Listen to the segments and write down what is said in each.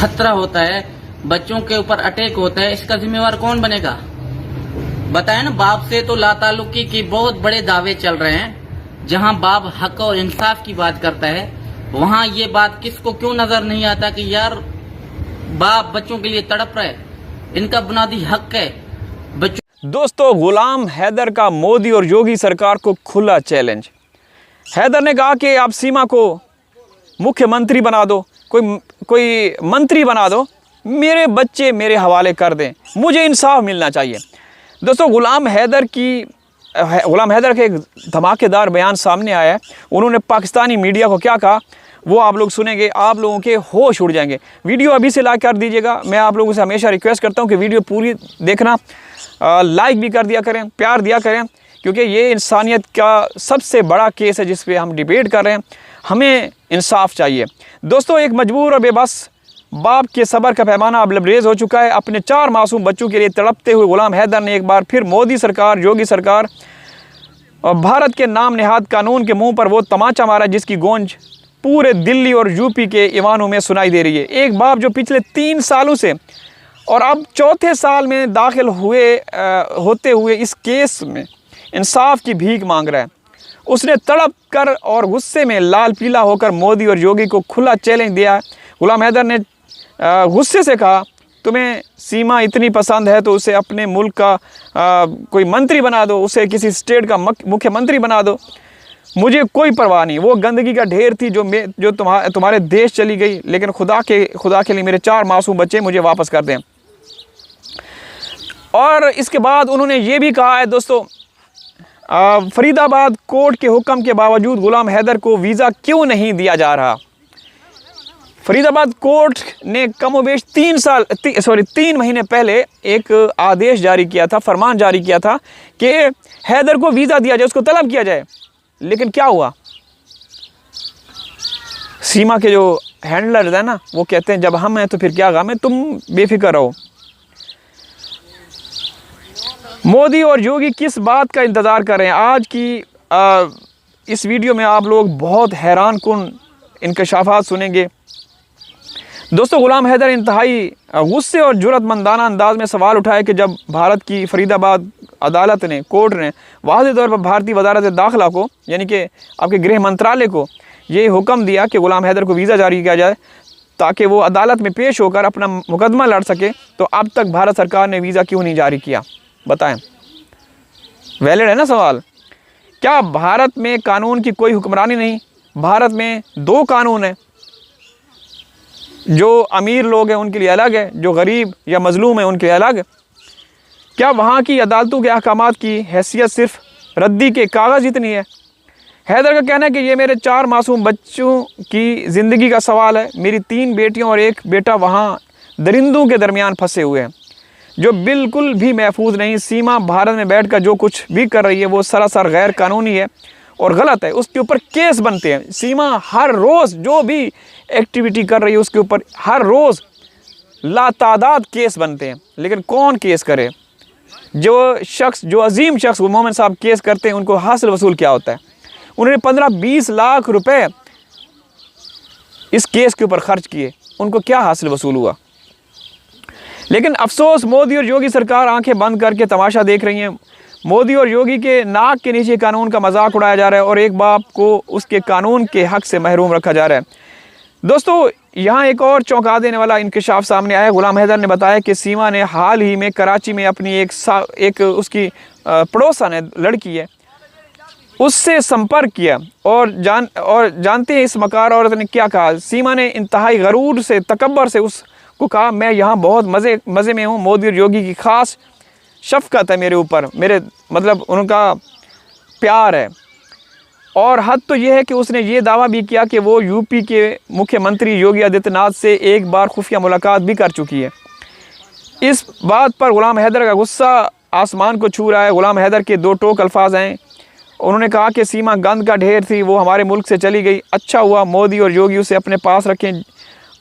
खतरा होता है, बच्चों के ऊपर अटैक होता है, इसका जिम्मेवार कौन बनेगा? बताए ना। बाप से तो लाताल्लुकी की बहुत बड़े दावे चल रहे हैं। जहां बाप हक और इंसाफ की बात करता है, वहां ये बात किसको क्यों नजर नहीं आता कि यार बाप बच्चों के लिए तड़प रहा है, इनका बुनियादी हक है बच्चों। दोस्तों, गुलाम हैदर का मोदी और योगी सरकार को खुला चैलेंज। हैदर ने कहा कि आप सीमा को मुख्यमंत्री बना दो, कोई मंत्री बना दो, मेरे बच्चे मेरे हवाले कर दें, मुझे इंसाफ मिलना चाहिए। दोस्तों, गुलाम हैदर का एक धमाकेदार बयान सामने आया है। उन्होंने पाकिस्तानी मीडिया को क्या कहा वो आप लोग सुनेंगे, आप लोगों के होश उड़ जाएंगे। वीडियो अभी से लाइक कर दीजिएगा। मैं आप लोगों से हमेशा रिक्वेस्ट करता हूं कि वीडियो पूरी देखना, लाइक भी कर दिया करें, प्यार दिया करें, क्योंकि ये इंसानियत का सबसे बड़ा केस है जिस पे हम डिबेट कर रहे हैं। हमें इंसाफ चाहिए। दोस्तों, एक मजबूर और बेबस बाप के सब्र का पैमाना अब लबरेज हो चुका है। अपने 4 मासूम बच्चों के लिए तड़पते हुए गुलाम हैदर ने एक बार फिर मोदी सरकार, योगी सरकार और भारत के नाम नेहाद कानून के मुंह पर वो तमाचा मारा जिसकी गूंज पूरे दिल्ली और यूपी के ईवानों में सुनाई दे रही है। एक बाप जो पिछले 3 सालों से और अब चौथे साल में दाखिल होते हुए इस केस में इंसाफ की भीख मांग रहा है, उसने तड़प कर और गुस्से में लाल पीला होकर मोदी और योगी को खुला चैलेंज दिया। गुलाम हैदर ने गुस्से से कहा, तुम्हें सीमा इतनी पसंद है तो उसे अपने मुल्क का कोई मंत्री बना दो, उसे किसी स्टेट का मुख्यमंत्री बना दो, मुझे कोई परवाह नहीं। वो गंदगी का ढेर थी जो तुम्हारे देश चली गई, लेकिन खुदा के लिए मेरे 4 मासूम बच्चे मुझे वापस कर दें। और इसके बाद उन्होंने ये भी कहा है दोस्तों, फरीदाबाद कोर्ट के हुक्म के बावजूद गुलाम हैदर को वीज़ा क्यों नहीं दिया जा रहा? फरीदाबाद कोर्ट ने कमोबेश 3 महीने पहले एक आदेश जारी किया था, फरमान जारी किया था कि हैदर को वीज़ा दिया जाए, उसको तलब किया जाए। लेकिन क्या हुआ? सीमा के जो हैंडलर है ना, वो कहते हैं जब हम हैं तो फिर क्या गम है, तुम बेफिक्र रहो। मोदी और योगी किस बात का इंतज़ार कर रहे हैं? आज की इस वीडियो में आप लोग बहुत हैरान कुन इंकशाफात सुनेंगे। दोस्तों, गुलाम हैदर इंतहाई गुस्से और जुर्रतमंदाना अंदाज में सवाल उठाया कि जब भारत की फरीदाबाद अदालत ने, कोर्ट ने वाज़ेह तौर पर भारतीय वज़ारत दाखिला को, यानी कि आपके गृह मंत्रालय को ये हुक्म दिया कि गुलाम हैदर को वीज़ा जारी किया जाए ताकि वो अदालत में पेश होकर अपना मुकदमा लड़ सके, तो अब तक भारत सरकार ने वीज़ा क्यों नहीं जारी किया? बताएं। वैलिड है ना सवाल? क्या भारत में कानून की कोई हुक्मरानी नहीं? भारत में 2 कानून हैं, जो अमीर लोग हैं उनके लिए अलग है, जो गरीब या मजलूम है उनके लिए अलग है। क्या वहाँ की अदालतों के अहकामात की हैसियत सिर्फ रद्दी के कागज़ इतनी है? हैदर का कहना है कि ये मेरे 4 मासूम बच्चों की ज़िंदगी का सवाल है। मेरी 3 बेटियों और 1 बेटा वहाँ दरिंदों के दरमियान फंसे हुए हैं, जो बिल्कुल भी महफूज नहीं। सीमा भारत में बैठकर जो कुछ भी कर रही है वो सरासर गैर कानूनी है और गलत है। उसके ऊपर केस बनते हैं। सीमा हर रोज़ जो भी एक्टिविटी कर रही है उसके ऊपर हर रोज़ लातादाद केस बनते हैं, लेकिन कौन केस करे? जो अजीम शख्स मोमिन साहब केस करते हैं, उनको हासिल वसूल क्या होता है? उन्होंने 15-20 लाख रुपए इस केस के ऊपर खर्च किए, उनको क्या हासिल वसूल हुआ? लेकिन अफसोस, मोदी और योगी सरकार आंखें बंद करके तमाशा देख रही हैं। मोदी और योगी के नाक के नीचे कानून का मजाक उड़ाया जा रहा है और एक बाप को उसके कानून के हक से महरूम रखा जा रहा है। दोस्तों, यहाँ एक और चौंका देने वाला इंकशाफ सामने आया। गुलाम हैदर ने बताया कि सीमा ने हाल ही में कराची में अपनी एक उसकी पड़ोसन है, लड़की है, उससे संपर्क किया और जानते हैं इस मकार औरत ने क्या कहा? सीमा ने इंतहाई गरूर से, तकब्बर से उसको कहा, मैं यहाँ बहुत मज़े में हूँ। मोदी और योगी की ख़ास शफ़क़त है मेरे ऊपर, मेरे मतलब उनका प्यार है। और हद तो ये है कि उसने ये दावा भी किया कि वो यूपी के मुख्यमंत्री योगी आदित्यनाथ से एक बार खुफिया मुलाकात भी कर चुकी है। इस बात पर गुलाम हैदर का गुस्सा आसमान को छू रहा है। गुलाम हैदर के 2 टोक अल्फाज हैं। उन्होंने कहा कि सीमा गंद का ढेर थी, वो हमारे मुल्क से चली गई। अच्छा हुआ मोदी और योगी उसे अपने पास रखें,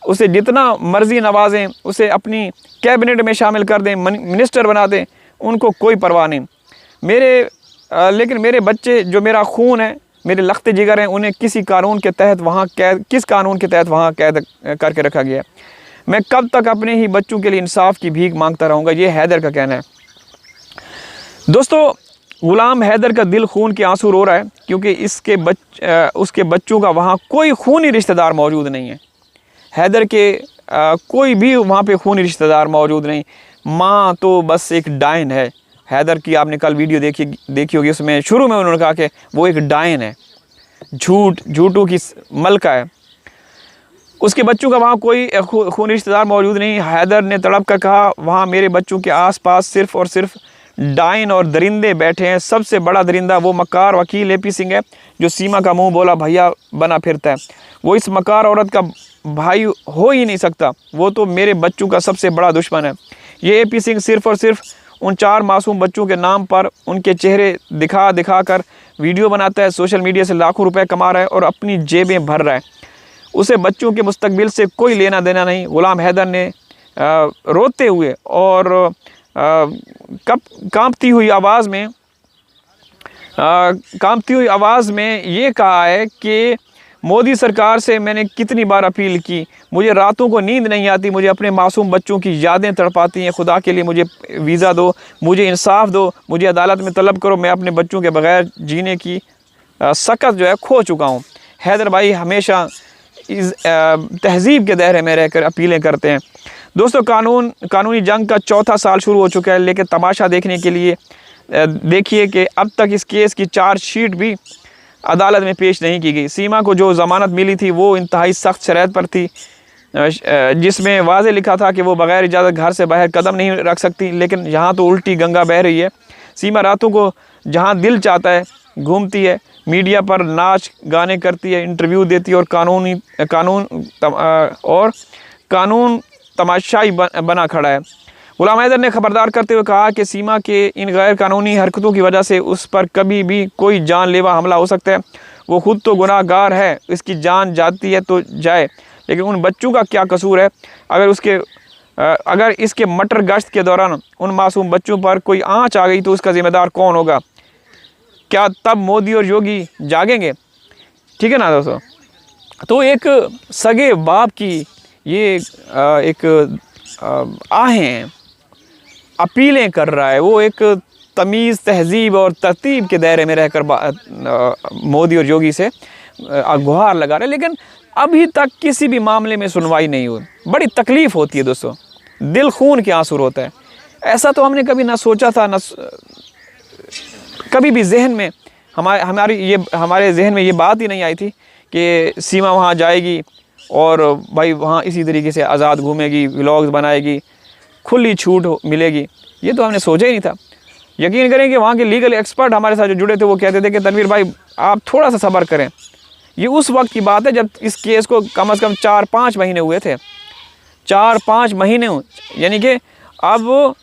उसे जितना मर्जी नवाजें, उसे अपनी कैबिनेट में शामिल कर दें, मिनिस्टर बना दें, उनको कोई परवाह नहीं। लेकिन मेरे बच्चे जो मेरा खून है, मेरे लख्ते जिगर हैं, उन्हें किस कानून के तहत वहाँ कैद करके रखा गया है? मैं कब तक अपने ही बच्चों के लिए इंसाफ की भीख मांगता रहूँगा, ये हैदर का कहना है। दोस्तों, ग़ुलाम हैदर का दिल खून के आंसू रो रहा है क्योंकि उसके बच्चों का वहाँ कोई खूनी रिश्तेदार मौजूद नहीं है। हैदर के कोई भी वहाँ पे खूनी रिश्तेदार मौजूद नहीं। माँ तो बस एक डायन है। हैदर की आपने कल वीडियो देखी होगी, उसमें शुरू में उन्होंने कहा कि वो एक डायन है, झूठों की मलका है। उसके बच्चों का वहाँ कोई खूनी रिश्तेदार मौजूद नहीं। हैदर ने तड़प कर कहा, वहाँ मेरे बच्चों के आसपास सिर्फ और सिर्फ डायन और दरिंदे बैठे हैं। सबसे बड़ा दरिंदा वो मकार वकील AP सिंह है जो सीमा का मुंह बोला भैया बना फिरता है। वो इस मकार औरत का भाई हो ही नहीं सकता, वो तो मेरे बच्चों का सबसे बड़ा दुश्मन है। ये AP सिंह सिर्फ और सिर्फ उन 4 मासूम बच्चों के नाम पर उनके चेहरे दिखा कर वीडियो बनाता है, सोशल मीडिया से लाखों रुपए कमा रहा है और अपनी जेबें भर रहा है। उसे बच्चों के मुस्तकबिल से कोई लेना देना नहीं। ग़ुलाम हैदर ने रोते हुए और कांपती हुई आवाज़ में ये कहा है कि मोदी सरकार से मैंने कितनी बार अपील की, मुझे रातों को नींद नहीं आती, मुझे अपने मासूम बच्चों की यादें तड़पाती हैं। खुदा के लिए मुझे वीज़ा दो, मुझे इंसाफ दो, मुझे अदालत में तलब करो। मैं अपने बच्चों के बगैर जीने की सकत जो है खो चुका हूँ। हैदर भाई हमेशा इस तहज़ीब के दायरे में रहकर अपीलें करते हैं। दोस्तों, कानूनी जंग का 4था साल शुरू हो चुका है, लेकिन तमाशा देखने के लिए देखिए कि अब तक इस केस की चार्जशीट भी अदालत में पेश नहीं की गई। सीमा को जो ज़मानत मिली थी वो इंतहाई सख्त शरैत पर थी, जिसमें वाज़े लिखा था कि वो बग़ैर इजाज़त घर से बाहर कदम नहीं रख सकती। लेकिन यहाँ तो उल्टी गंगा बह रही है। सीमा रातों को जहाँ दिल चाहता है घूमती है, मीडिया पर नाच गाने करती है, इंटरव्यू देती है और कानून तमाशाई बना खड़ा है। ग़ुलाम हैदर ने खबरदार करते हुए कहा कि सीमा के इन गैर कानूनी हरकतों की वजह से उस पर कभी भी कोई जानलेवा हमला हो सकता है। वो ख़ुद तो गुनाहगार है, इसकी जान जाती है तो जाए, लेकिन उन बच्चों का क्या कसूर है? अगर इसके मटर गश्त के दौरान उन मासूम बच्चों पर कोई आँच आ गई तो उसका ज़िम्मेदार कौन होगा? क्या तब मोदी और योगी जागेंगे? ठीक है ना दोस्तों। तो एक सगे बाप की ये एक आहें अपीलें कर रहा है। वो एक तमीज़, तहज़ीब और तरतीब के दायरे में रहकर मोदी और योगी से गुहार लगा रहे हैं, लेकिन अभी तक किसी भी मामले में सुनवाई नहीं हुई। बड़ी तकलीफ़ होती है दोस्तों, दिल खून के आंसू होता है। ऐसा तो हमने कभी ना सोचा था, ना कभी भी जहन में हमारे जहन में ये बात ही नहीं आई थी कि सीमा वहाँ जाएगी और भाई वहाँ इसी तरीके से आज़ाद घूमेगी, व्लॉग्स बनाएगी, खुली छूट मिलेगी। ये तो हमने सोचा ही नहीं था। यकीन करें कि वहाँ के लीगल एक्सपर्ट हमारे साथ जो जुड़े थे वो कहते थे कि तनवीर भाई आप थोड़ा सा सब्र करें। ये उस वक्त की बात है जब इस केस को कम से कम 4-5 महीने हुए थे। 4-5 महीने, यानी कि अब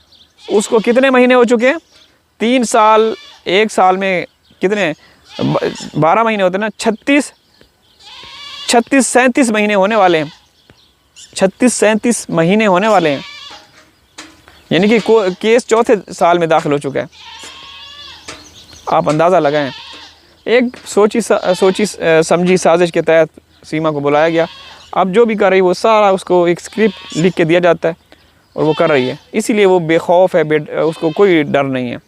उसको कितने महीने हो चुके हैं? 3 साल, 1 साल में कितने 12 महीने होते हैं ना, 36-37 महीने होने वाले हैं। 36-37 महीने होने वाले हैं, यानी कि केस 4थे साल में दाखिल हो चुका है। आप अंदाज़ा लगाएं। एक सोची समझी साजिश के तहत सीमा को बुलाया गया। अब जो भी कर रही है वो सारा उसको एक स्क्रिप्ट लिख के दिया जाता है और वो कर रही है, इसीलिए वो बेखौफ है, उसको कोई डर नहीं है।